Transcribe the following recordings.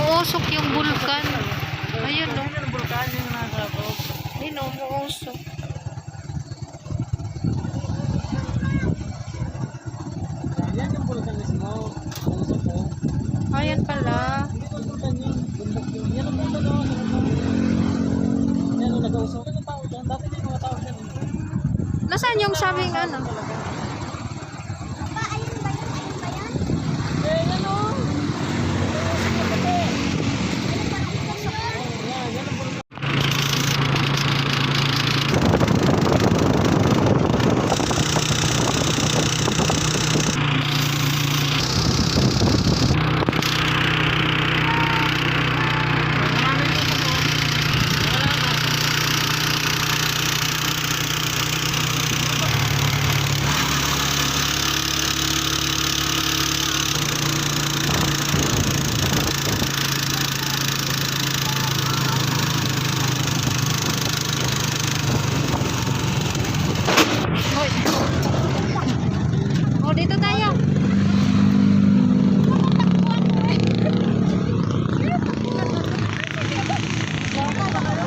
umuusok yung bulkan. Ayun, no? Yung bulkan yung nasa loob. Ayun, no? Umuusok. Yan yung bulkan mismo. Umuusok po. Ayan pala. Hindi ko bulkan yun. Bundok yun. Yan ang bulkan o. Yan ang nag-uusok. Yan ang tao dyan. Dati may mga tao dyan. Nasaan yung sabing ano? Eh, yan o. Hoy. Oh, dito tayo.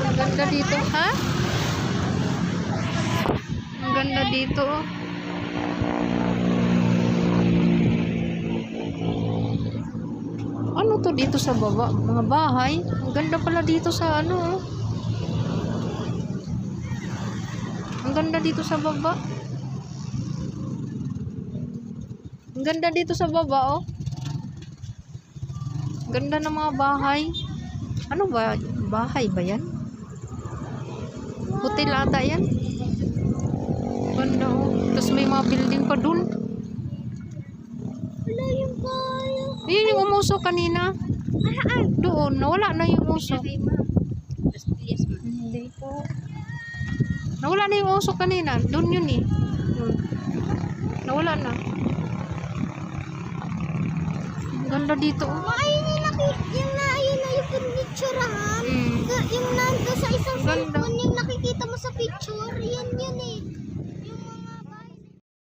Ang ganda dito, ha? Ang ganda dito, oh. Ano to dito sa baba? Mga bahay. Ang ganda pala dito sa ano, oh. Ang ganda dito sa baba. Ang ganda dito sa baba, oh. Ganda ng mga bahay. Ano ba? Bahay ba yan? Hotel ata yan. Ganda, oh. Tapos may mga building pa dun. Wala yung kaya. Ayun yung umusok kanina. Doon. Nawala na yung usok. Hindi po. Nawala na yung usok kanina. Doon yun eh. Nawala na. Ang ganda dito, oh. Ayun yung ayun na yung pinitsurahan. Mm. Yung nando sa isang Ganda. cellphone